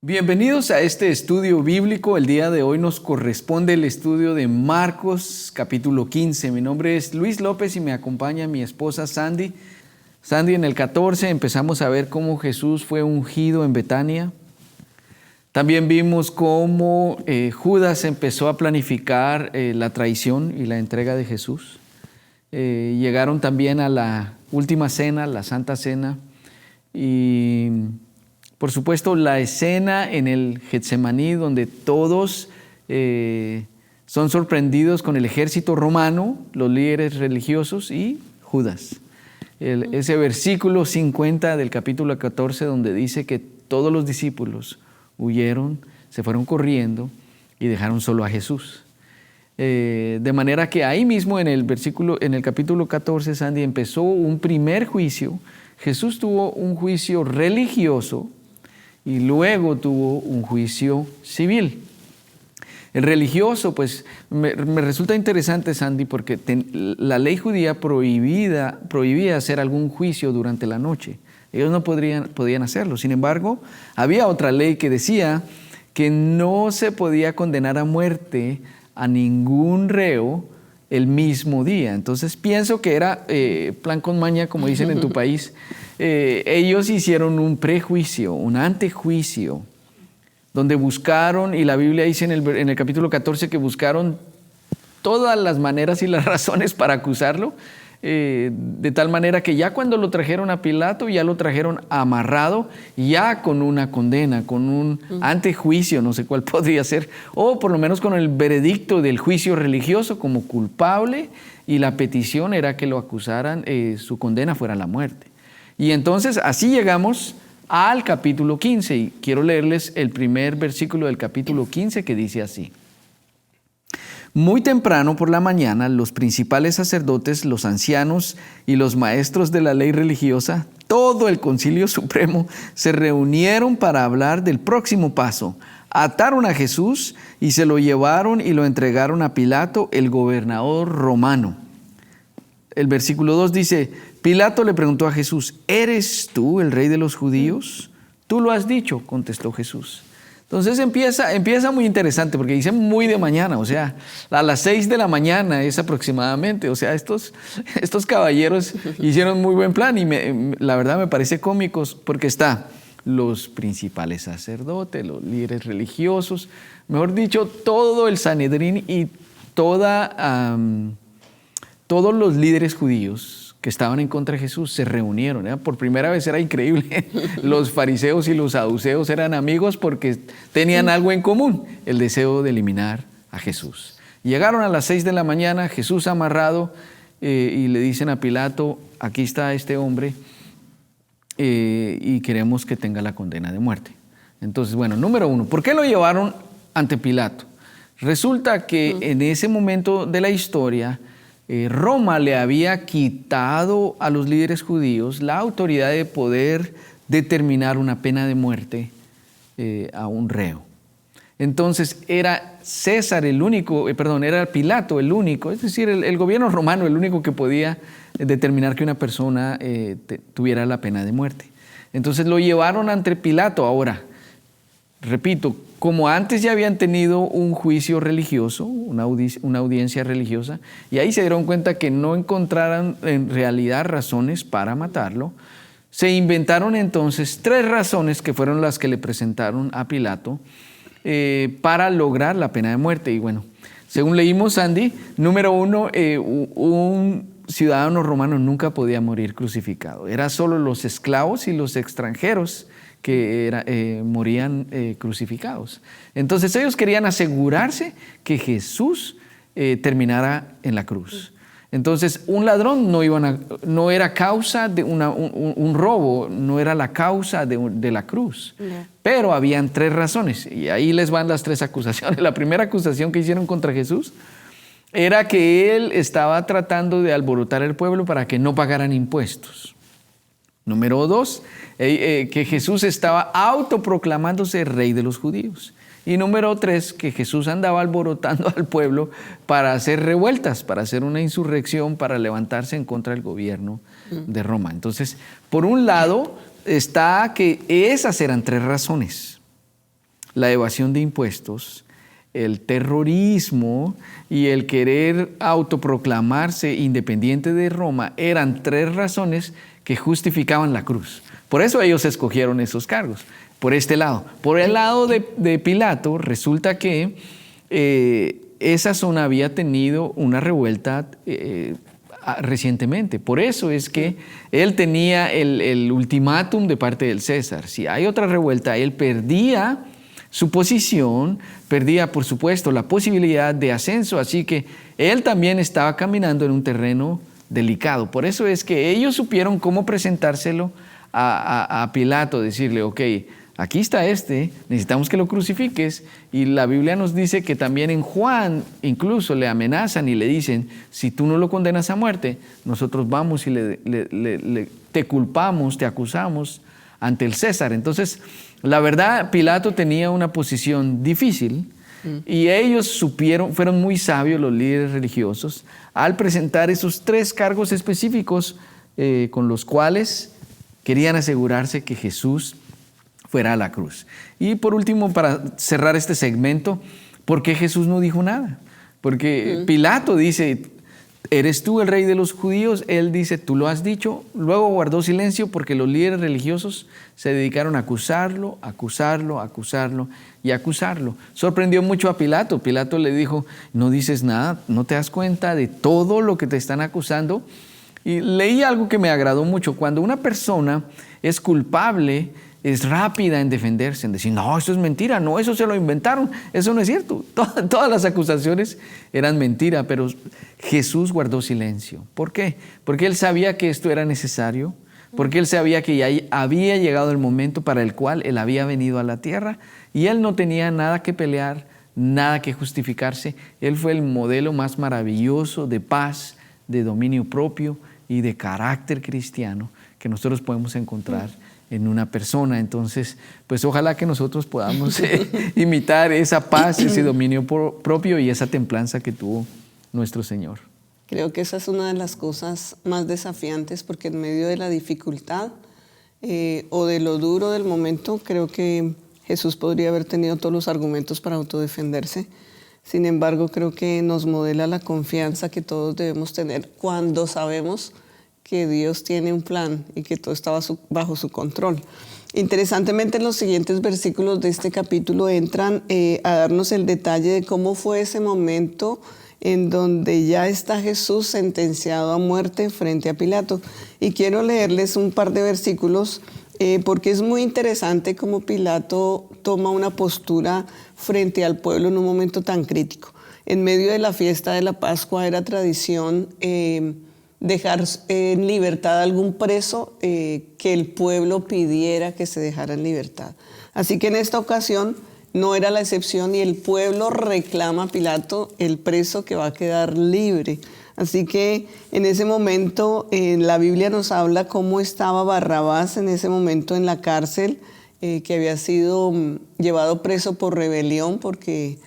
Bienvenidos a este estudio bíblico. El día de hoy nos corresponde el estudio de Marcos capítulo 15. Mi nombre es Luis López y me acompaña mi esposa Sandy. Sandy, en el 14 empezamos a ver cómo Jesús fue ungido en Betania. También vimos cómo Judas empezó a planificar la traición y la entrega de Jesús. Llegaron también a la última cena, la Santa Cena, y por supuesto la escena en el Getsemaní donde todos son sorprendidos con el ejército romano, los líderes religiosos y Judas. Ese versículo 50 del capítulo 14 donde dice que todos los discípulos huyeron, se fueron corriendo y dejaron solo a Jesús. De manera que ahí mismo en el capítulo 14, Sandy, empezó un primer juicio. Jesús tuvo un juicio religioso y luego tuvo un juicio civil. El religioso, pues, me resulta interesante, Sandy, porque la ley judía prohibía hacer algún juicio durante la noche. Ellos no podían hacerlo. Sin embargo, había otra ley que decía que no se podía condenar a muerte a ningún reo el mismo día. Entonces pienso que era plan con maña, como dicen en tu país. Ellos hicieron un prejuicio, un antejuicio, donde buscaron, y la Biblia dice en el capítulo 14 que buscaron todas las maneras y las razones para acusarlo, de tal manera que ya cuando lo trajeron a Pilato, ya lo trajeron amarrado, ya con una condena, con un antejuicio, no sé cuál podría ser, o por lo menos con el veredicto del juicio religioso como culpable, y la petición era que lo acusaran, su condena fuera la muerte. Y entonces así llegamos al capítulo 15, y quiero leerles el primer versículo del capítulo 15 que dice así. Muy temprano por la mañana, los principales sacerdotes, los ancianos y los maestros de la ley religiosa, todo el Concilio Supremo, se reunieron para hablar del próximo paso. Ataron a Jesús y se lo llevaron y lo entregaron a Pilato, el gobernador romano. El versículo 2 dice, Pilato le preguntó a Jesús, ¿eres tú el rey de los judíos? Tú lo has dicho, contestó Jesús. Entonces empieza muy interesante porque dice muy de mañana, o sea, a las 6 de la mañana es aproximadamente. O sea, estos caballeros hicieron muy buen plan y la verdad me parece cómicos porque está los principales sacerdotes, los líderes religiosos, mejor dicho, todo el Sanedrín y todos los líderes judíos que estaban en contra de Jesús se reunieron. Por primera vez era increíble. Los fariseos y los saduceos eran amigos porque tenían algo en común, el deseo de eliminar a Jesús. Llegaron a las 6 de la mañana, Jesús amarrado, y le dicen a Pilato, aquí está este hombre y queremos que tenga la condena de muerte. Entonces, bueno, número 1, ¿por qué lo llevaron ante Pilato? Resulta que en ese momento de la historia, Roma le había quitado a los líderes judíos la autoridad de poder determinar una pena de muerte a un reo. Entonces era era Pilato el único, es decir, el gobierno romano el único que podía determinar que una persona tuviera la pena de muerte. Entonces lo llevaron ante Pilato. Ahora, repito, como antes ya habían tenido un juicio religioso, una audiencia religiosa, y ahí se dieron cuenta que no encontraran en realidad razones para matarlo, se inventaron entonces 3 razones que fueron las que le presentaron a Pilato para lograr la pena de muerte. Y bueno, según leímos, Andy, número 1, un ciudadano romano nunca podía morir crucificado. Era solo los esclavos y los extranjeros que morían crucificados. Entonces ellos querían asegurarse que Jesús terminara en la cruz. Entonces un ladrón no era causa de un robo, no era la causa de la cruz. No. Pero habían 3 razones y ahí les van las 3 acusaciones. La primera acusación que hicieron contra Jesús era que él estaba tratando de alborotar el pueblo para que no pagaran impuestos. Número 2, que Jesús estaba autoproclamándose rey de los judíos. Y número 3, que Jesús andaba alborotando al pueblo para hacer revueltas, para hacer una insurrección, para levantarse en contra del gobierno de Roma. Entonces, por un lado está que esas eran 3 razones. la evasión de impuestos, el terrorismo y el querer autoproclamarse independiente de Roma eran 3 razones que justificaban la cruz. Por eso ellos escogieron esos cargos, por este lado. Por el lado de Pilato, resulta que esa zona había tenido una revuelta recientemente. Por eso es que él tenía el ultimátum de parte del César. Si hay otra revuelta, él perdía su posición, perdía, por supuesto, la posibilidad de ascenso. Así que él también estaba caminando en un terreno delicado. Por eso es que ellos supieron cómo presentárselo a Pilato, decirle, ok, aquí está necesitamos que lo crucifiques. Y la Biblia nos dice que también en Juan incluso le amenazan y le dicen, si tú no lo condenas a muerte, nosotros vamos y te culpamos, te acusamos ante el César. Entonces, la verdad, Pilato tenía una posición difícil y ellos fueron muy sabios, los líderes religiosos, al presentar esos 3 cargos específicos con los cuales querían asegurarse que Jesús fuera a la cruz. Y por último, para cerrar este segmento, ¿por qué Jesús no dijo nada? Porque Pilato dice, ¿eres tú el rey de los judíos? Él dice, tú lo has dicho. Luego guardó silencio porque los líderes religiosos se dedicaron a acusarlo y acusarlo. Sorprendió mucho a Pilato. Pilato le dijo, no dices nada, no te das cuenta de todo lo que te están acusando. Y leí algo que me agradó mucho. Cuando una persona es culpable, es rápida en defenderse, en decir, no, eso es mentira, no, eso se lo inventaron, eso no es cierto. Todas las acusaciones eran mentira, pero Jesús guardó silencio. ¿Por qué? Porque él sabía que esto era necesario, porque él sabía que ya había llegado el momento para el cual él había venido a la tierra y él no tenía nada que pelear, nada que justificarse. Él fue el modelo más maravilloso de paz, de dominio propio y de carácter cristiano que nosotros podemos encontrar en una persona. Entonces, pues ojalá que nosotros podamos imitar esa paz, ese dominio propio y esa templanza que tuvo nuestro Señor. Creo que esa es una de las cosas más desafiantes, porque en medio de la dificultad o de lo duro del momento, creo que Jesús podría haber tenido todos los argumentos para autodefenderse. Sin embargo, creo que nos modela la confianza que todos debemos tener cuando sabemos que Dios tiene un plan y que todo está bajo su control. Interesantemente, los siguientes versículos de este capítulo entran a darnos el detalle de cómo fue ese momento en donde ya está Jesús sentenciado a muerte frente a Pilato. Y quiero leerles un par de versículos porque es muy interesante cómo Pilato toma una postura frente al pueblo en un momento tan crítico. En medio de la fiesta de la Pascua era tradición dejar en libertad a algún preso que el pueblo pidiera que se dejara en libertad. Así que en esta ocasión no era la excepción y el pueblo reclama a Pilato el preso que va a quedar libre. Así que en ese momento la Biblia nos habla cómo estaba Barrabás en ese momento en la cárcel, que había sido llevado preso por rebelión porque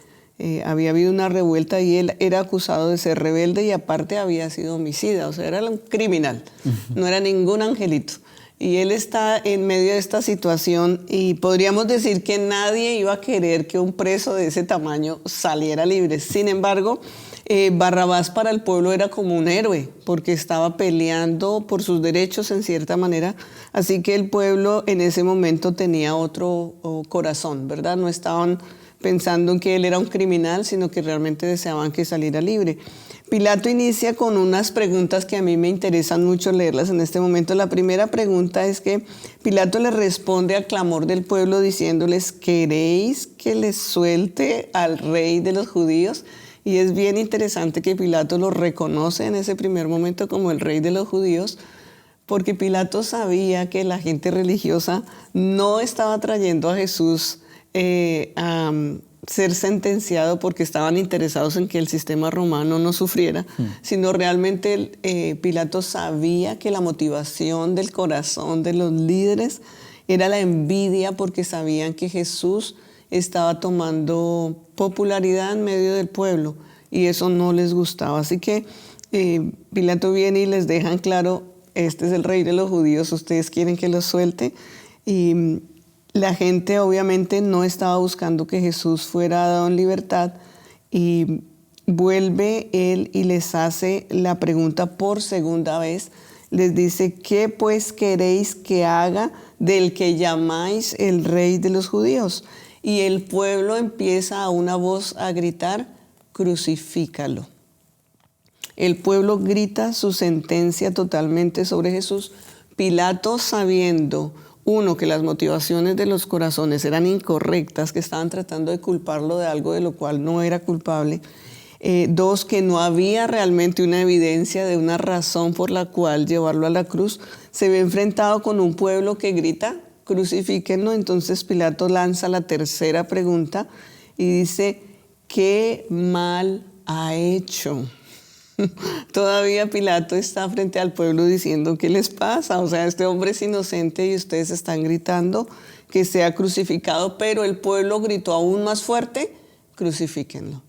había habido una revuelta y él era acusado de ser rebelde y aparte había sido homicida, o sea, era un criminal, no era ningún angelito. Y él está en medio de esta situación y podríamos decir que nadie iba a querer que un preso de ese tamaño saliera libre. Sin embargo, Barrabás para el pueblo era como un héroe porque estaba peleando por sus derechos en cierta manera. Así que el pueblo en ese momento tenía otro corazón, ¿verdad? No estaban pensando en que él era un criminal, sino que realmente deseaban que saliera libre. Pilato inicia con unas preguntas que a mí me interesan mucho leerlas en este momento. La primera pregunta es que Pilato le responde al clamor del pueblo diciéndoles, ¿queréis que les suelte al rey de los judíos? Y es bien interesante que Pilato lo reconoce en ese primer momento como el rey de los judíos, porque Pilato sabía que la gente religiosa no estaba trayendo a Jesús a ser sentenciado porque estaban interesados en que el sistema romano no sufriera, sino realmente Pilato sabía que la motivación del corazón de los líderes era la envidia porque sabían que Jesús estaba tomando popularidad en medio del pueblo y eso no les gustaba. Así que Pilato viene y les dejan claro, este es el rey de los judíos, ustedes quieren que lo suelte. Y La gente obviamente no estaba buscando que Jesús fuera dado en libertad y vuelve él y les hace la pregunta por segunda vez. Les dice, ¿qué pues queréis que haga del que llamáis el rey de los judíos? Y el pueblo empieza a una voz a gritar, crucifícalo. El pueblo grita su sentencia totalmente sobre Jesús. Pilato, sabiendo, uno, que las motivaciones de los corazones eran incorrectas, que estaban tratando de culparlo de algo de lo cual no era culpable. Dos, que no había realmente una evidencia de una razón por la cual llevarlo a la cruz. Se ve enfrentado con un pueblo que grita, crucifíquenlo. Entonces Pilato lanza la tercera pregunta y dice, ¿qué mal ha hecho? Todavía Pilato está frente al pueblo diciendo, ¿qué les pasa? O sea, este hombre es inocente y ustedes están gritando que sea crucificado, pero el pueblo gritó aún más fuerte, crucifíquenlo.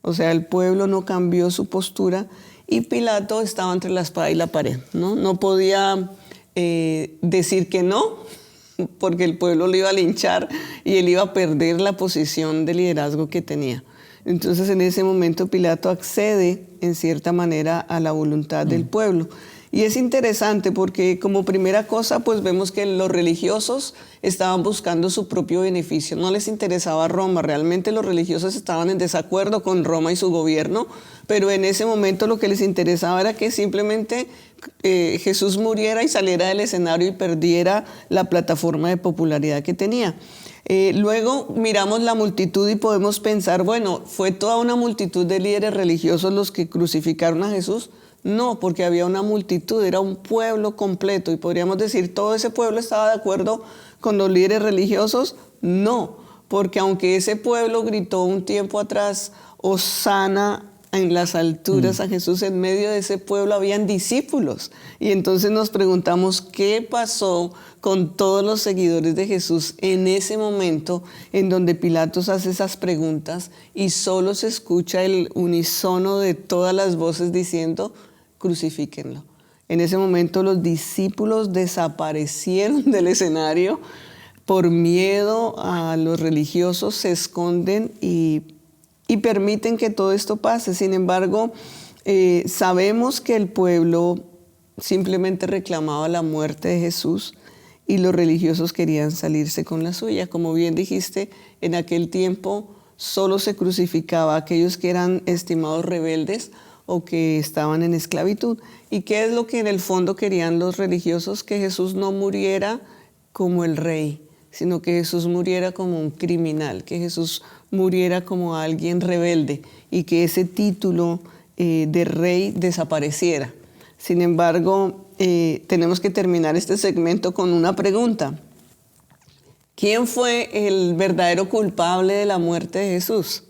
O sea, el pueblo no cambió su postura y Pilato estaba entre la espada y la pared, ¿no? No podía decir que no, porque el pueblo lo iba a linchar y él iba a perder la posición de liderazgo que tenía. Entonces en ese momento Pilato accede en cierta manera a la voluntad del pueblo. Y es interesante porque como primera cosa pues vemos que los religiosos estaban buscando su propio beneficio, no les interesaba Roma, realmente los religiosos estaban en desacuerdo con Roma y su gobierno, pero en ese momento lo que les interesaba era que simplemente Jesús muriera y saliera del escenario y perdiera la plataforma de popularidad que tenía. Luego miramos la multitud y podemos pensar, bueno, ¿fue toda una multitud de líderes religiosos los que crucificaron a Jesús? No, porque había una multitud, era un pueblo completo y podríamos decir, ¿todo ese pueblo estaba de acuerdo con los líderes religiosos? No, porque aunque ese pueblo gritó un tiempo atrás, Hosana en las alturas a Jesús, en medio de ese pueblo habían discípulos. Y entonces nos preguntamos qué pasó con todos los seguidores de Jesús en ese momento en donde Pilatos hace esas preguntas y solo se escucha el unísono de todas las voces diciendo, crucifíquenlo. En ese momento los discípulos desaparecieron del escenario por miedo a los religiosos, se esconden y permiten que todo esto pase. Sin embargo, sabemos que el pueblo simplemente reclamaba la muerte de Jesús y los religiosos querían salirse con la suya. Como bien dijiste, en aquel tiempo solo se crucificaba a aquellos que eran estimados rebeldes o que estaban en esclavitud. ¿Y qué es lo que en el fondo querían los religiosos? Que Jesús no muriera como el rey, sino que Jesús muriera como un criminal, que Jesús muriera como alguien rebelde y que ese título de rey desapareciera. Sin embargo, tenemos que terminar este segmento con una pregunta. ¿Quién fue el verdadero culpable de la muerte de Jesús?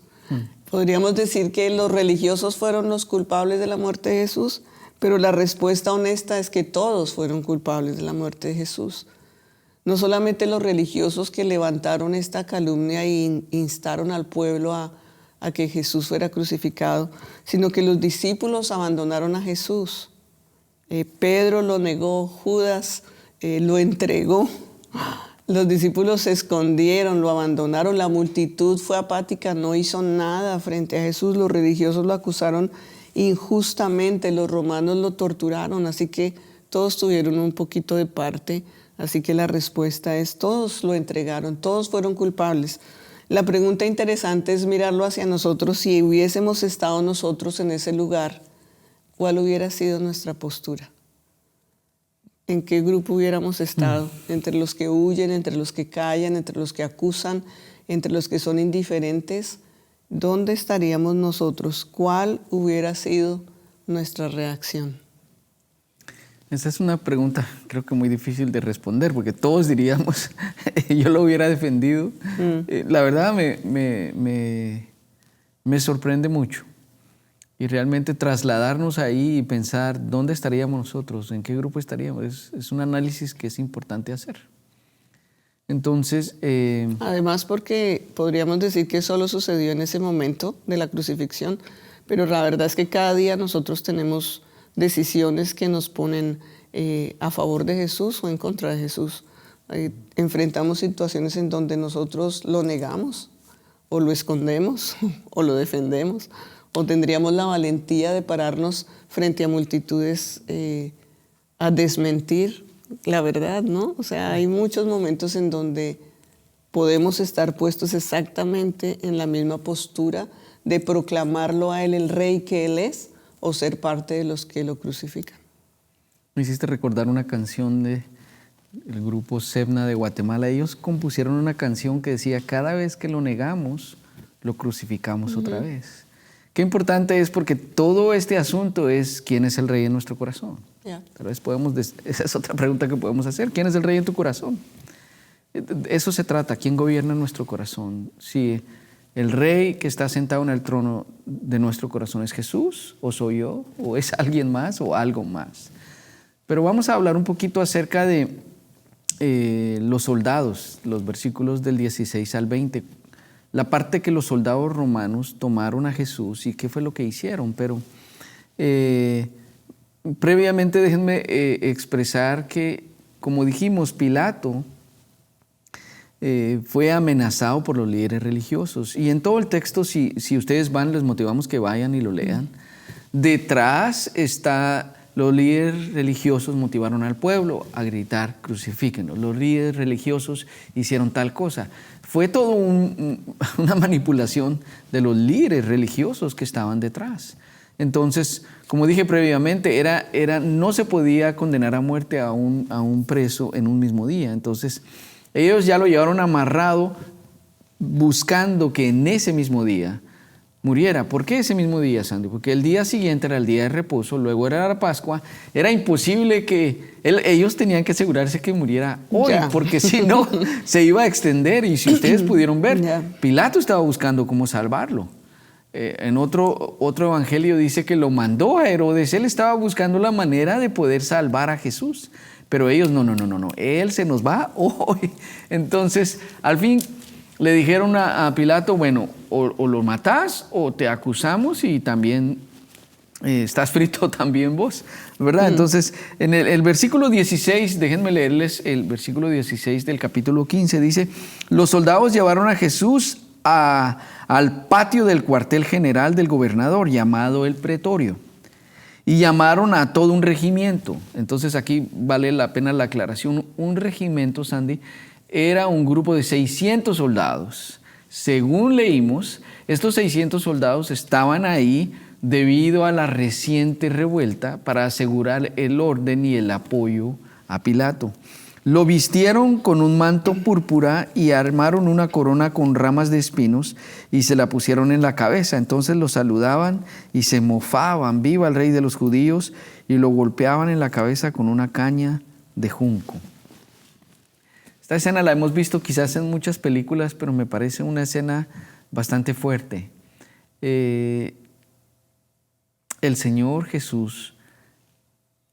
Podríamos decir que los religiosos fueron los culpables de la muerte de Jesús, pero la respuesta honesta es que todos fueron culpables de la muerte de Jesús. No solamente los religiosos que levantaron esta calumnia e instaron al pueblo a que Jesús fuera crucificado, sino que los discípulos abandonaron a Jesús. Pedro lo negó, Judas lo entregó, los discípulos se escondieron, lo abandonaron, la multitud fue apática, no hizo nada frente a Jesús, los religiosos lo acusaron injustamente, los romanos lo torturaron, así que todos tuvieron un poquito de parte. Así que la respuesta es, todos lo entregaron, todos fueron culpables. La pregunta interesante es mirarlo hacia nosotros. Si hubiésemos estado nosotros en ese lugar, ¿cuál hubiera sido nuestra postura? ¿En qué grupo hubiéramos estado? ¿Entre los que huyen, entre los que callan, entre los que acusan, entre los que son indiferentes? ¿Dónde estaríamos nosotros? ¿Cuál hubiera sido nuestra reacción? Esa es una pregunta creo que muy difícil de responder porque todos diríamos, yo lo hubiera defendido. La verdad me sorprende mucho y realmente trasladarnos ahí y pensar dónde estaríamos nosotros, en qué grupo estaríamos, es un análisis que es importante hacer. Entonces, además porque podríamos decir que solo sucedió en ese momento de la crucifixión, pero la verdad es que cada día nosotros tenemos decisiones que nos ponen a favor de Jesús o en contra de Jesús. enfrentamos situaciones en donde nosotros lo negamos, o lo escondemos, o lo defendemos, o tendríamos la valentía de pararnos frente a multitudes a desmentir la verdad, ¿no? O sea, hay muchos momentos en donde podemos estar puestos exactamente en la misma postura de proclamarlo a Él el Rey que Él es, o ser parte de los que lo crucifican. Me hiciste recordar una canción del grupo Sebna de Guatemala. Ellos compusieron una canción que decía: cada vez que lo negamos, lo crucificamos otra vez. Qué importante es, porque todo este asunto es quién es el Rey en nuestro corazón. Tal vez esa es otra pregunta que podemos hacer. ¿Quién es el Rey en tu corazón? Eso se trata, ¿quién gobierna nuestro corazón? Si el Rey que está sentado en el trono de nuestro corazón es Jesús, o soy yo, o es alguien más, o algo más. Pero vamos a hablar un poquito acerca de los soldados, los versículos del 16 al 20. La parte que los soldados romanos tomaron a Jesús y qué fue lo que hicieron. Pero previamente déjenme expresar que, como dijimos, Pilato fue amenazado por los líderes religiosos. Y en todo el texto, si ustedes van, les motivamos que vayan y lo lean. Detrás está: los líderes religiosos motivaron al pueblo a gritar, crucifíquenlo. Los líderes religiosos hicieron tal cosa. Fue todo una manipulación de los líderes religiosos que estaban detrás. Entonces, como dije previamente, no se podía condenar a muerte a un preso en un mismo día. Entonces, ellos ya lo llevaron amarrado, buscando que en ese mismo día muriera. ¿Por qué ese mismo día, Sandy? Porque el día siguiente era el día de reposo, luego era la Pascua. Era imposible que ellos tenían que asegurarse que muriera hoy, porque si no, se iba a extender. Y si ustedes pudieron ver, Pilato estaba buscando cómo salvarlo. En otro evangelio dice que lo mandó a Herodes. Él estaba buscando la manera de poder salvar a Jesús. Pero ellos, no, Él se nos va hoy. Entonces, al fin le dijeron a Pilato: bueno, o lo matás o te acusamos y también estás frito también vos, ¿verdad? Entonces, en el versículo 16, déjenme leerles el versículo 16 del capítulo 15, dice: los soldados llevaron a Jesús al patio del cuartel general del gobernador, llamado el Pretorio, y llamaron a todo un regimiento. Entonces, aquí vale la pena la aclaración. Un regimiento, Sandy, era un grupo de 600 soldados. Según leímos, estos 600 soldados estaban ahí debido a la reciente revuelta para asegurar el orden y el apoyo a Pilato. Lo vistieron con un manto púrpura y armaron una corona con ramas de espinos y se la pusieron en la cabeza. Entonces lo saludaban y se mofaban: viva el Rey de los judíos, y lo golpeaban en la cabeza con una caña de junco. Esta escena la hemos visto quizás en muchas películas, pero me parece una escena bastante fuerte. El Señor Jesús,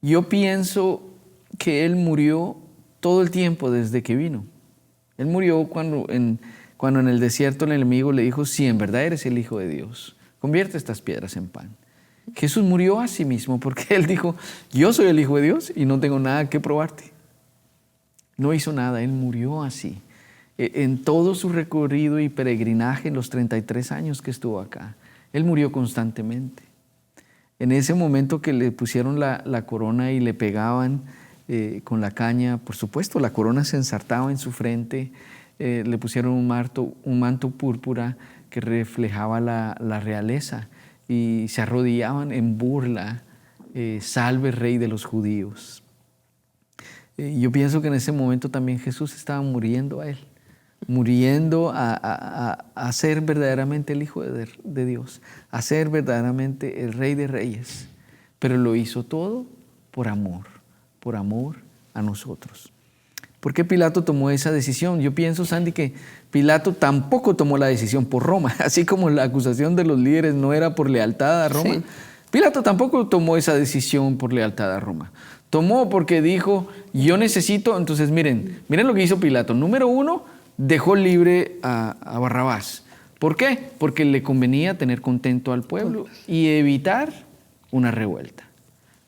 yo pienso que Él murió todo el tiempo desde que vino. Él murió cuando en el desierto el enemigo le dijo: si en verdad eres el Hijo de Dios, convierte estas piedras en pan. Jesús murió a sí mismo porque Él dijo: yo soy el Hijo de Dios y no tengo nada que probarte. No hizo nada, Él murió así. En todo su recorrido y peregrinaje en los 33 años que estuvo acá, Él murió constantemente. En ese momento que le pusieron la corona y le pegaban con la caña, por supuesto, la corona se ensartaba en su frente, le pusieron un manto púrpura que reflejaba la realeza, y se arrodillaban en burla: salve Rey de los judíos. Yo pienso que en ese momento también Jesús estaba muriendo a Él, muriendo a ser verdaderamente el Hijo de Dios, a ser verdaderamente el Rey de Reyes, pero lo hizo todo por amor a nosotros. ¿Por qué Pilato tomó esa decisión? Yo pienso, Sandy, que Pilato tampoco tomó la decisión por Roma, así como la acusación de los líderes no era por lealtad a Roma. Sí. Pilato tampoco tomó esa decisión por lealtad a Roma. Tomó porque dijo: yo necesito. Entonces miren lo que hizo Pilato. Número 1, dejó libre a Barrabás. ¿Por qué? Porque le convenía tener contento al pueblo y evitar una revuelta.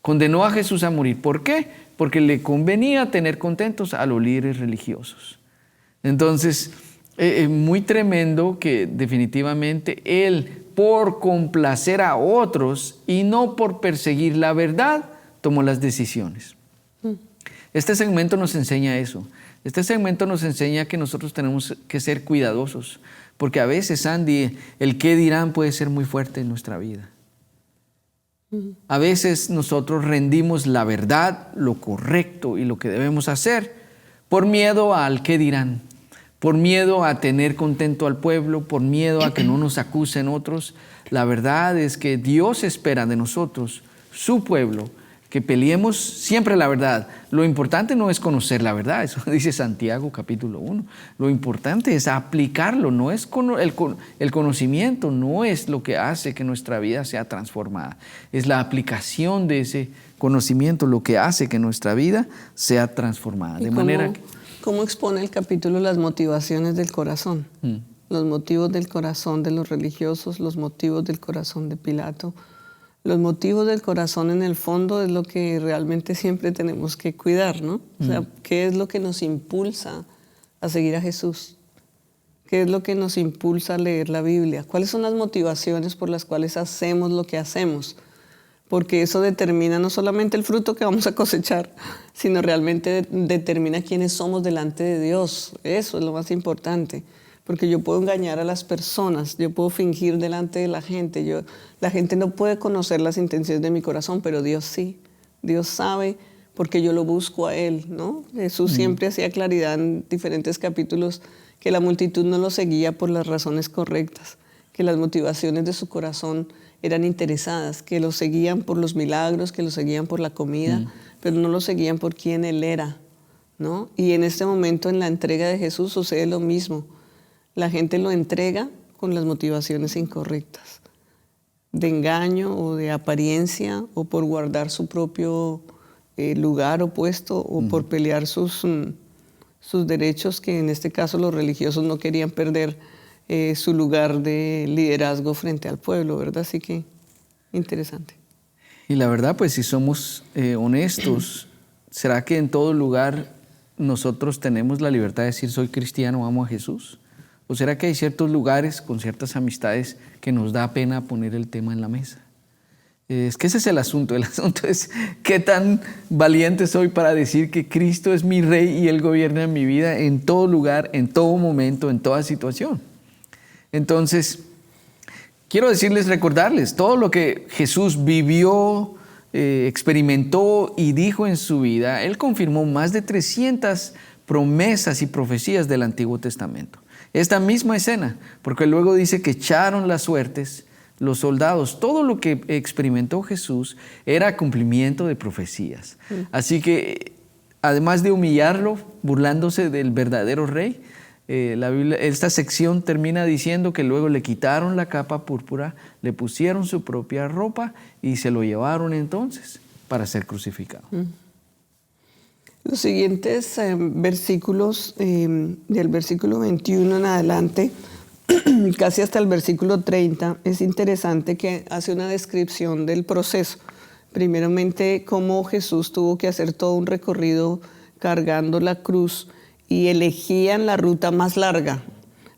Condenó a Jesús a morir. ¿Por qué? Porque le convenía tener contentos a los líderes religiosos. Entonces, muy tremendo que definitivamente él, por complacer a otros y no por perseguir la verdad, tomó las decisiones. Este segmento nos enseña eso. Este segmento nos enseña que nosotros tenemos que ser cuidadosos, porque a veces, Andy, el qué dirán puede ser muy fuerte en nuestra vida. A veces nosotros rendimos la verdad, lo correcto y lo que debemos hacer por miedo al qué dirán, por miedo a tener contento al pueblo, por miedo a que no nos acusen otros. La verdad es que Dios espera de nosotros, su pueblo, que peleemos siempre la verdad. Lo importante no es conocer la verdad, eso dice Santiago capítulo 1. Lo importante es aplicarlo, no es el conocimiento, no es lo que hace que nuestra vida sea transformada. Es la aplicación de ese conocimiento lo que hace que nuestra vida sea transformada. De manera que, ¿cómo expone el capítulo las motivaciones del corazón? Los motivos del corazón de los religiosos, los motivos del corazón de Pilato. Los motivos del corazón en el fondo es lo que realmente siempre tenemos que cuidar, ¿no? O sea, ¿qué es lo que nos impulsa a seguir a Jesús? ¿Qué es lo que nos impulsa a leer la Biblia? ¿Cuáles son las motivaciones por las cuales hacemos lo que hacemos? Porque eso determina no solamente el fruto que vamos a cosechar, sino realmente determina quiénes somos delante de Dios. Eso es lo más importante. Porque yo puedo engañar a las personas, yo puedo fingir delante de la gente. La gente no puede conocer las intenciones de mi corazón, pero Dios sí. Dios sabe porque yo lo busco a Él, ¿no? Jesús siempre hacía claridad en diferentes capítulos que la multitud no lo seguía por las razones correctas, que las motivaciones de su corazón eran interesadas, que lo seguían por los milagros, que lo seguían por la comida, pero no lo seguían por quién Él era, ¿no? Y en este momento, en la entrega de Jesús, sucede lo mismo. La gente lo entrega con las motivaciones incorrectas, de engaño o de apariencia, o por guardar su propio lugar o puesto, o por pelear sus derechos, que en este caso los religiosos no querían perder su lugar de liderazgo frente al pueblo, ¿verdad? Así que interesante. Y la verdad, pues si somos honestos, ¿será que en todo lugar nosotros tenemos la libertad de decir soy cristiano, amo a Jesús? ¿O será que hay ciertos lugares con ciertas amistades que nos da pena poner el tema en la mesa? Es que ese es el asunto. El asunto es qué tan valiente soy para decir que Cristo es mi Rey y Él gobierna en mi vida en todo lugar, en todo momento, en toda situación. Entonces, quiero recordarles todo lo que Jesús vivió, experimentó y dijo en su vida. Él confirmó más de 300 promesas y profecías del Antiguo Testamento. Esta misma escena, porque luego dice que echaron las suertes los soldados. Todo lo que experimentó Jesús era cumplimiento de profecías. Así que, además de humillarlo, burlándose del verdadero rey, esta sección termina diciendo que luego le quitaron la capa púrpura, le pusieron su propia ropa y se lo llevaron entonces para ser crucificado. Los siguientes versículos, del versículo 21 en adelante, casi hasta el versículo 30, es interesante que hace una descripción del proceso. Primeramente, cómo Jesús tuvo que hacer todo un recorrido cargando la cruz y elegían la ruta más larga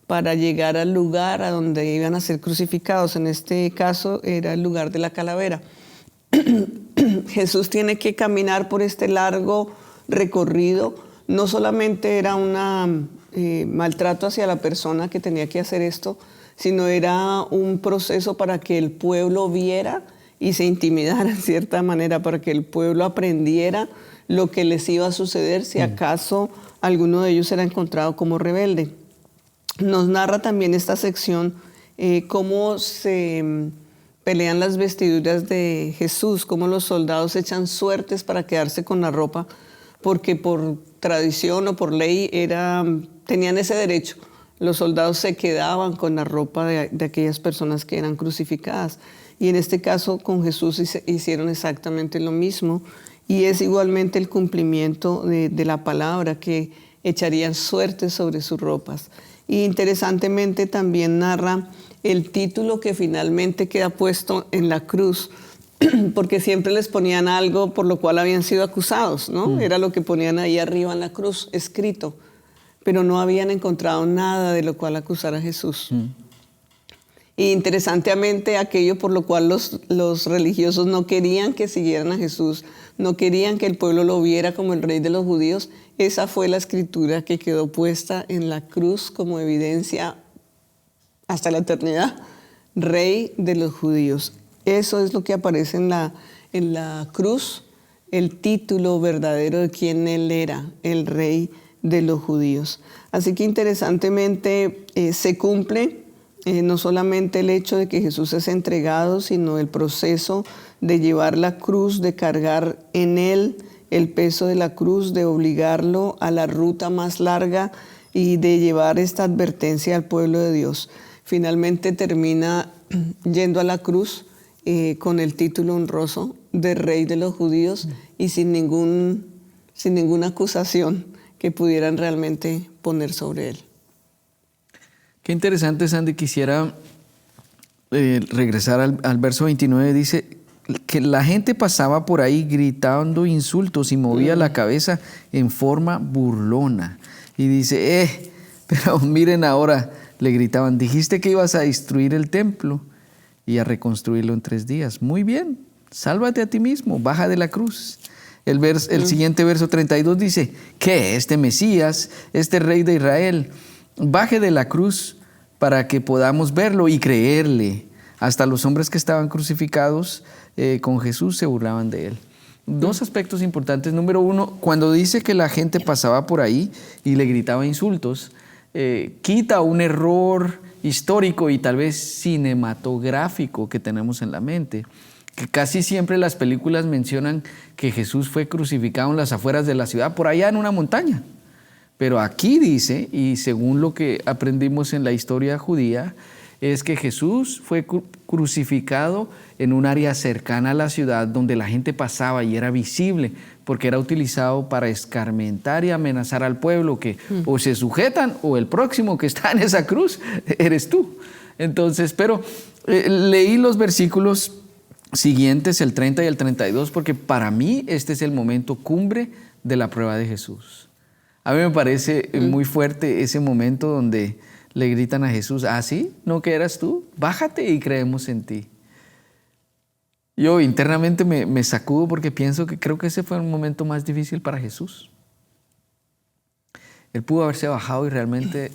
para llegar al lugar a donde iban a ser crucificados. En este caso era el lugar de la calavera. Jesús tiene que caminar por este largo recorrido. No solamente era un maltrato hacia la persona que tenía que hacer esto, sino era un proceso para que el pueblo viera y se intimidara en cierta manera, para que el pueblo aprendiera lo que les iba a suceder si acaso alguno de ellos era encontrado como rebelde. Nos narra también esta sección cómo se pelean las vestiduras de Jesús, cómo los soldados echan suertes para quedarse con la ropa, porque por tradición o por ley tenían ese derecho. Los soldados se quedaban con la ropa de aquellas personas que eran crucificadas. Y en este caso con Jesús hicieron exactamente lo mismo. Y es igualmente el cumplimiento de la palabra, que echarían suertes sobre sus ropas. Y interesantemente también narra el título que finalmente queda puesto en la cruz, porque siempre les ponían algo por lo cual habían sido acusados, ¿no? Era lo que ponían ahí arriba en la cruz, escrito, pero no habían encontrado nada de lo cual acusar a Jesús. Y interesantemente, aquello por lo cual los religiosos no querían que siguieran a Jesús, no querían que el pueblo lo viera como el rey de los judíos, esa fue la escritura que quedó puesta en la cruz como evidencia hasta la eternidad, rey de los judíos. Eso es lo que aparece en la cruz, el título verdadero de quién él era, el rey de los judíos. Así que interesantemente se cumple no solamente el hecho de que Jesús es entregado, sino el proceso de llevar la cruz, de cargar en él el peso de la cruz, de obligarlo a la ruta más larga y de llevar esta advertencia al pueblo de Dios. Finalmente termina yendo a la cruz con el título honroso de Rey de los Judíos y sin ninguna acusación que pudieran realmente poner sobre él. Qué interesante, Sandy. Quisiera regresar al verso 29. Dice que la gente pasaba por ahí gritando insultos y movía la cabeza en forma burlona. Y dice, pero miren ahora, le gritaban, dijiste que ibas a destruir el templo y a reconstruirlo en 3 días. Muy bien, sálvate a ti mismo, baja de la cruz. El siguiente verso 32 dice, que este Mesías, este Rey de Israel, baje de la cruz para que podamos verlo y creerle. Hasta los hombres que estaban crucificados con Jesús se burlaban de él. 2 aspectos importantes. Número 1, cuando dice que la gente pasaba por ahí y le gritaba insultos, quita un error histórico y tal vez cinematográfico que tenemos en la mente. Que casi siempre las películas mencionan que Jesús fue crucificado en las afueras de la ciudad, por allá en una montaña. Pero aquí dice, y según lo que aprendimos en la historia judía, es que Jesús fue crucificado en un área cercana a la ciudad donde la gente pasaba y era visible, porque era utilizado para escarmentar y amenazar al pueblo que o se sujetan o el próximo que está en esa cruz eres tú. Entonces, pero leí los versículos siguientes, el 30 y el 32, porque para mí este es el momento cumbre de la prueba de Jesús. A mí me parece muy fuerte ese momento donde le gritan a Jesús, ¿ah, sí? ¿No que eras tú? Bájate y creemos en ti. Yo internamente me sacudo porque pienso que creo que ese fue el momento más difícil para Jesús. Él pudo haberse bajado y realmente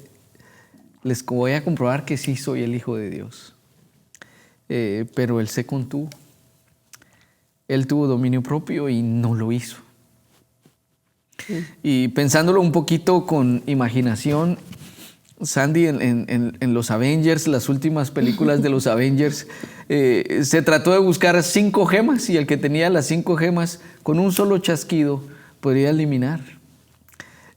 les voy a comprobar que sí soy el Hijo de Dios. Pero Él se contuvo. Él tuvo dominio propio y no lo hizo. Y pensándolo un poquito con imaginación, Sandy, en los Avengers, las últimas películas de los Avengers, se trató de buscar 5 gemas y el que tenía las 5 gemas con un solo chasquido podría eliminar.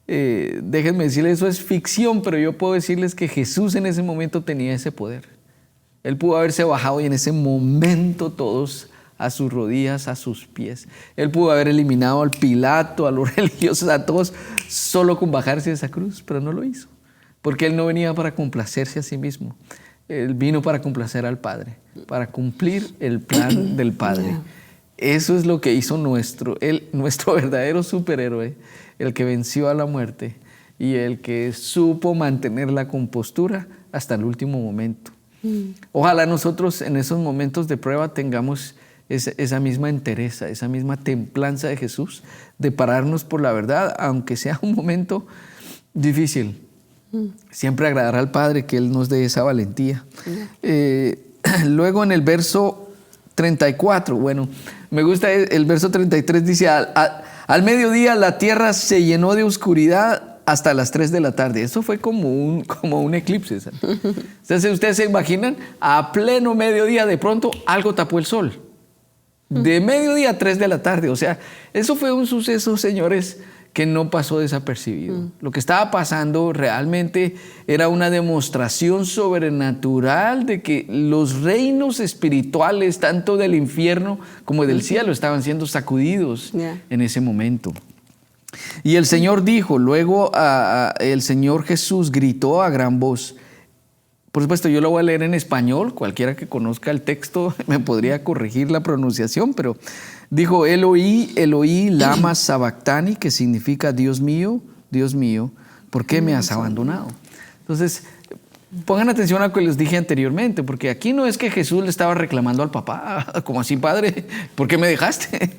Déjenme decirles, eso es ficción, pero yo puedo decirles que Jesús en ese momento tenía ese poder. Él pudo haberse bajado y en ese momento todos a sus rodillas, a sus pies. Él pudo haber eliminado al Pilato, a los religiosos, a todos, solo con bajarse de esa cruz, pero no lo hizo. Porque Él no venía para complacerse a sí mismo. Él vino para complacer al Padre, para cumplir el plan del Padre. Eso es lo que hizo nuestro verdadero superhéroe, el que venció a la muerte y el que supo mantener la compostura hasta el último momento. Ojalá nosotros en esos momentos de prueba tengamos esa misma entereza, esa misma templanza de Jesús, de pararnos por la verdad, aunque sea un momento difícil. Siempre agradar al Padre que Él nos dé esa valentía. Luego en el verso 34, bueno, me gusta el verso 33, dice, al mediodía la tierra se llenó de oscuridad hasta las 3 de la tarde. Eso fue como un eclipse. Entonces, ustedes se imaginan, a pleno mediodía de pronto algo tapó el sol. De mediodía a 3 de la tarde. O sea, eso fue un suceso, señores, que no pasó desapercibido. Lo que estaba pasando realmente era una demostración sobrenatural de que los reinos espirituales, tanto del infierno como del cielo, estaban siendo sacudidos en ese momento. Y el Señor dijo, luego el Señor Jesús gritó a gran voz, Por supuesto, yo lo voy a leer en español. Cualquiera que conozca el texto me podría corregir la pronunciación, pero dijo, Eloí, Eloí, lama sabactani, que significa Dios mío, ¿por qué me has abandonado? Entonces, pongan atención a lo que les dije anteriormente, porque aquí no es que Jesús le estaba reclamando al papá, como así, padre, ¿por qué me dejaste?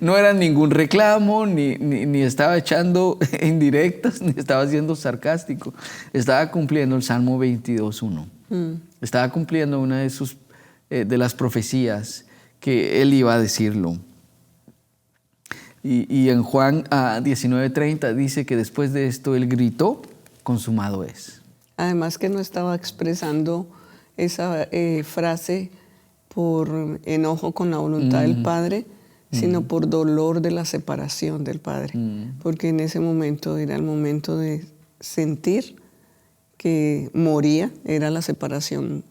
No era ningún reclamo, ni estaba echando indirectas, ni estaba siendo sarcástico. Estaba cumpliendo el Salmo 22.1. Estaba cumpliendo una de las profecías que él iba a decirlo. Y en Juan 19:30 dice que después de esto él gritó, consumado es. Además que no estaba expresando esa frase por enojo con la voluntad del Padre, sino por dolor de la separación del Padre. Porque en ese momento era el momento de sentir que moría, era la separación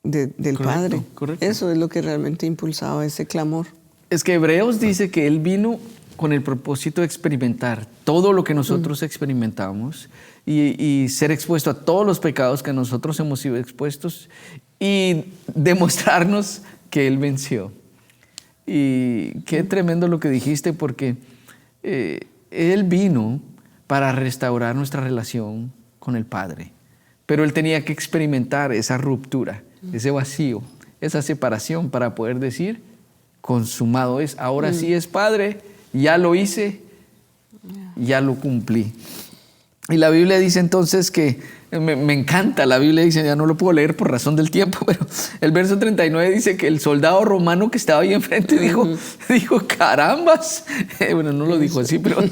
del Padre. Correcto. Eso es lo que realmente impulsaba ese clamor. Es que Hebreos dice que él vino con el propósito de experimentar todo lo que nosotros experimentamos y ser expuesto a todos los pecados que nosotros hemos sido expuestos y demostrarnos que Él venció. Y qué tremendo lo que dijiste, porque Él vino para restaurar nuestra relación con el Padre, pero Él tenía que experimentar esa ruptura, ese vacío, esa separación para poder decir, consumado es, ahora sí es Padre, ya lo hice, ya lo cumplí. Y la Biblia dice entonces que, me encanta, la Biblia dice, ya no lo puedo leer por razón del tiempo, pero el verso 39 dice que el soldado romano que estaba ahí enfrente dijo, carambas, bueno, no lo dijo así, pero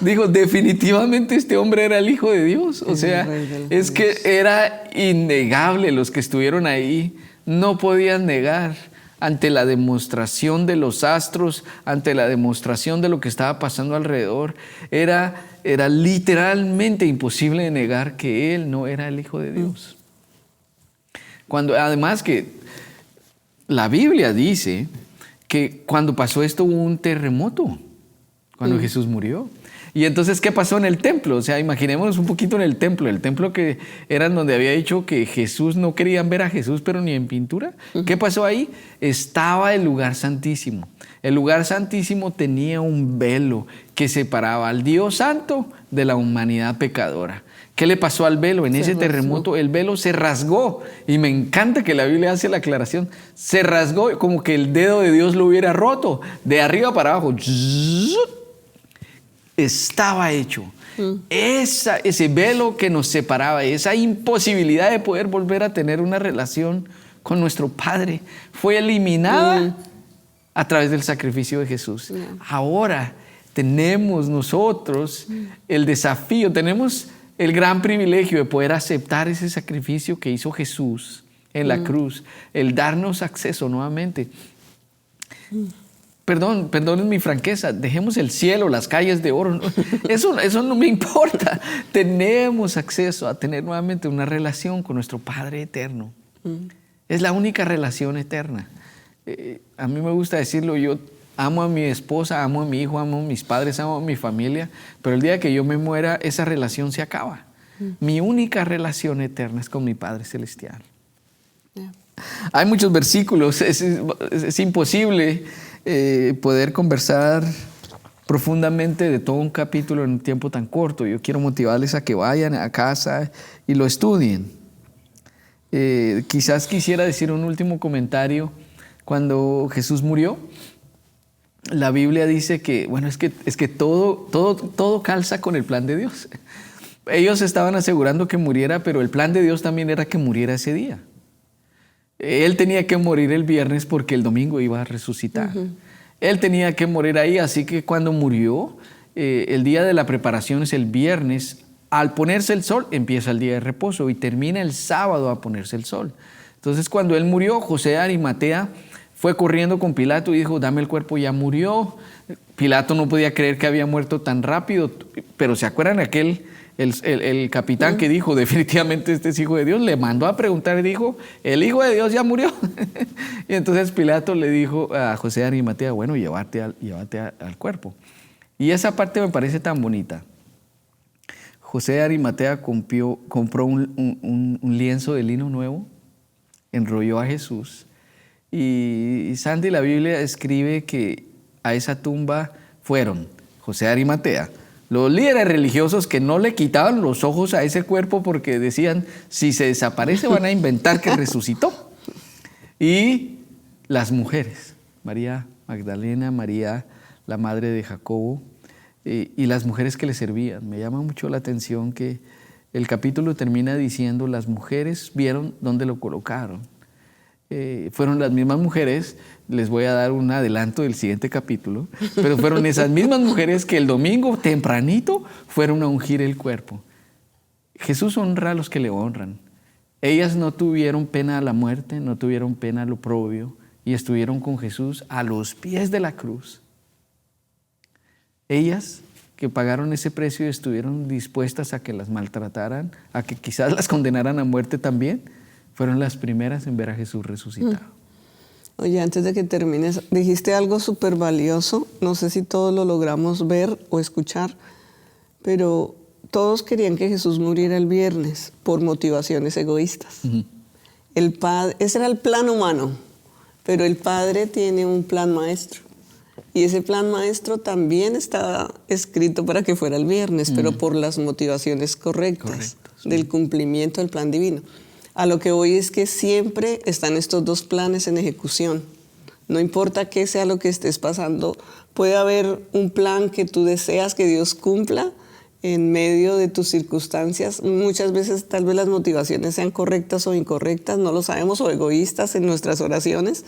dijo, definitivamente este hombre era el Hijo de Dios. O sea, es que era innegable, los que estuvieron ahí no podían negar. Ante la demostración de los astros, ante la demostración de lo que estaba pasando alrededor, era literalmente imposible de negar que Él no era el Hijo de Dios. Además que la Biblia dice que cuando pasó esto hubo un terremoto, cuando Jesús murió. Y entonces, ¿qué pasó en el templo? O sea, imaginémonos un poquito en el templo que era donde había dicho que Jesús, no querían ver a Jesús, pero ni en pintura. ¿Qué pasó ahí? Estaba el lugar santísimo. El lugar santísimo tenía un velo que separaba al Dios santo de la humanidad pecadora. ¿Qué le pasó al velo? En ese terremoto el velo se rasgó. Y me encanta que la Biblia hace la aclaración. Se rasgó como que el dedo de Dios lo hubiera roto. De arriba para abajo. Estaba hecho. Ese velo que nos separaba, esa imposibilidad de poder volver a tener una relación con nuestro Padre, fue eliminada a través del sacrificio de Jesús. Ahora tenemos nosotros el desafío, tenemos el gran privilegio de poder aceptar ese sacrificio que hizo Jesús en la cruz, el darnos acceso nuevamente. Perdonen mi franqueza, dejemos el cielo, las calles de oro. Eso no me importa. Tenemos acceso a tener nuevamente una relación con nuestro Padre eterno. Es la única relación eterna. A mí me gusta decirlo, yo amo a mi esposa, amo a mi hijo, amo a mis padres, amo a mi familia, pero el día que yo me muera, esa relación se acaba. Mi única relación eterna es con mi Padre celestial. Hay muchos versículos, es imposible poder conversar profundamente de todo un capítulo en un tiempo tan corto. Yo quiero motivarles a que vayan a casa y lo estudien. Quizás quisiera decir un último comentario. Cuando Jesús murió, la Biblia dice que, bueno, es que todo calza con el plan de Dios. Ellos estaban asegurando que muriera, pero el plan de Dios también era que muriera ese día. Él tenía que morir el viernes porque el domingo iba a resucitar. Él tenía que morir ahí, así que cuando murió, el día de la preparación es el viernes. Al ponerse el sol, empieza el día de reposo y termina el sábado a ponerse el sol. Entonces, cuando él murió, José de Arimatea fue corriendo con Pilato y dijo, dame el cuerpo, ya murió. Pilato no podía creer que había muerto tan rápido, pero ¿se acuerdan de el capitán que dijo, definitivamente este es hijo de Dios? Le mandó a preguntar y dijo, el hijo de Dios ya murió. Y entonces Pilato le dijo a José de Arimatea, bueno, llévate al cuerpo. Y esa parte me parece tan bonita. José de Arimatea compró un lienzo de lino nuevo, enrolló a Jesús. Y Sandy, la Biblia escribe que a esa tumba fueron José de Arimatea, los líderes religiosos que no le quitaban los ojos a ese cuerpo porque decían, si se desaparece van a inventar que resucitó. Y las mujeres, María Magdalena, María, la madre de Jacobo, y las mujeres que le servían. Me llama mucho la atención que el capítulo termina diciendo, las mujeres vieron dónde lo colocaron. Fueron las mismas mujeres, les voy a dar un adelanto del siguiente capítulo, pero fueron esas mismas mujeres que el domingo tempranito fueron a ungir el cuerpo. Jesús honra a los que le honran. Ellas no tuvieron pena a la muerte, no tuvieron pena a lo oprobio y estuvieron con Jesús a los pies de la cruz. Ellas que pagaron ese precio y estuvieron dispuestas a que las maltrataran, a que quizás las condenaran a muerte también, fueron las primeras en ver a Jesús resucitado. Oye, antes de que termines, dijiste algo súper valioso. No sé si todos lo logramos ver o escuchar, pero todos querían que Jesús muriera el viernes por motivaciones egoístas. El Padre, ese era el plan humano, pero el Padre tiene un plan maestro. Y ese plan maestro también estaba escrito para que fuera el viernes, pero por las motivaciones correctas del cumplimiento del plan divino. A lo que voy es que siempre están estos dos planes en ejecución. No importa qué sea lo que estés pasando, puede haber un plan que tú deseas que Dios cumpla en medio de tus circunstancias. Muchas veces tal vez las motivaciones sean correctas o incorrectas, no lo sabemos, o egoístas en nuestras oraciones,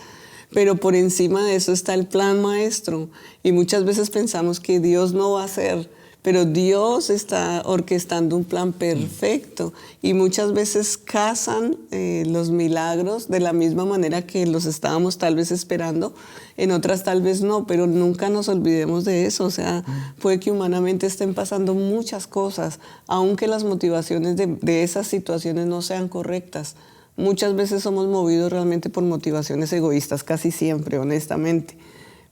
pero por encima de eso está el plan maestro. Y muchas veces pensamos que Dios no va a hacer, pero Dios está orquestando un plan perfecto y muchas veces casan los milagros de la misma manera que los estábamos tal vez esperando, en otras tal vez no, pero nunca nos olvidemos de eso. O sea, puede que humanamente estén pasando muchas cosas, aunque las motivaciones de esas situaciones no sean correctas. Muchas veces somos movidos realmente por motivaciones egoístas, casi siempre, honestamente.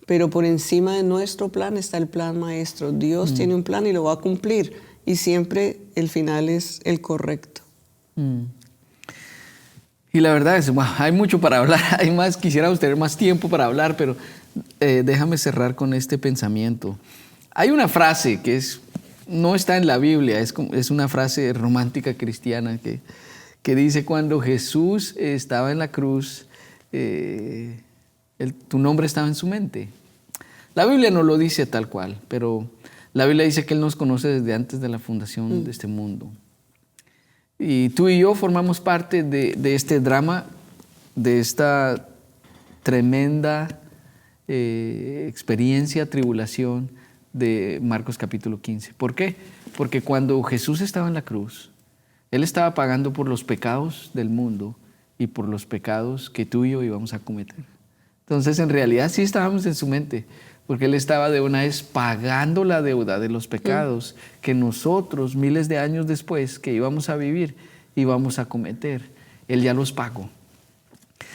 Pero por encima de nuestro plan está el plan maestro. Dios tiene un plan y lo va a cumplir. Y siempre el final es el correcto. Y la verdad es, hay mucho para hablar. Quisiéramos tener más tiempo para hablar, pero déjame cerrar con este pensamiento. Hay una frase que no está en la Biblia, es una frase romántica cristiana que dice, cuando Jesús estaba en la cruz, tu nombre estaba en su mente. La Biblia no lo dice tal cual, pero la Biblia dice que Él nos conoce desde antes de la fundación de este mundo. Y tú y yo formamos parte de este drama, de esta tremenda experiencia, tribulación de Marcos capítulo 15. ¿Por qué? Porque cuando Jesús estaba en la cruz, Él estaba pagando por los pecados del mundo y por los pecados que tú y yo íbamos a cometer. Entonces, en realidad sí estábamos en su mente, porque Él estaba de una vez pagando la deuda de los pecados que nosotros, miles de años después, que íbamos a vivir, íbamos a cometer. Él ya los pagó.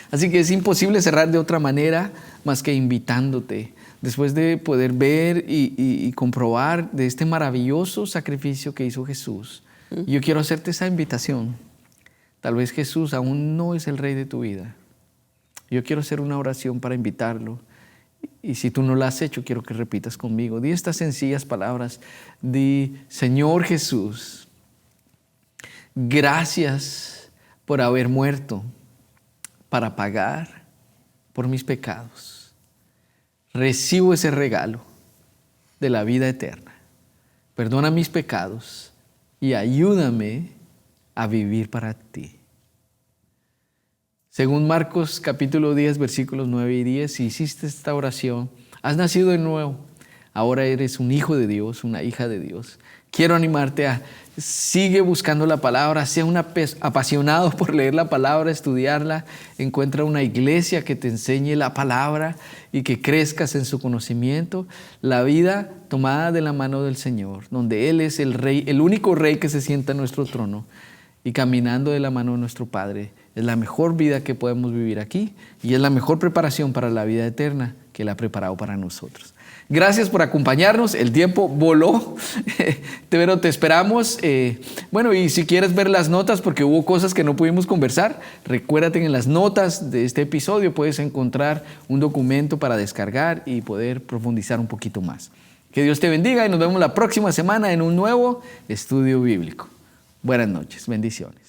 Así que es imposible cerrar de otra manera más que invitándote, después de poder ver y comprobar de este maravilloso sacrificio que hizo Jesús. Yo quiero hacerte esa invitación. Tal vez Jesús aún no es el rey de tu vida. Yo quiero hacer una oración para invitarlo. Y si tú no la has hecho, quiero que repitas conmigo. Di estas sencillas palabras. Di, Señor Jesús, gracias por haber muerto para pagar por mis pecados. Recibo ese regalo de la vida eterna. Perdona mis pecados y ayúdame a vivir para ti. Según Marcos capítulo 10, versículos 9 y 10, si hiciste esta oración, has nacido de nuevo. Ahora eres un hijo de Dios, una hija de Dios. Quiero animarte a sigue buscando la palabra, sea un apasionado por leer la palabra, estudiarla. Encuentra una iglesia que te enseñe la palabra y que crezcas en su conocimiento. La vida tomada de la mano del Señor, donde Él es el Rey, el único Rey que se sienta en nuestro trono, y caminando de la mano de nuestro Padre, Es la mejor vida que podemos vivir aquí y es la mejor preparación para la vida eterna que Él ha preparado para nosotros. Gracias por acompañarnos. El tiempo voló, pero te esperamos. Bueno, y si quieres ver las notas, porque hubo cosas que no pudimos conversar, recuérdate que en las notas de este episodio puedes encontrar un documento para descargar y poder profundizar un poquito más. Que Dios te bendiga y nos vemos la próxima semana en un nuevo estudio bíblico. Buenas noches, bendiciones.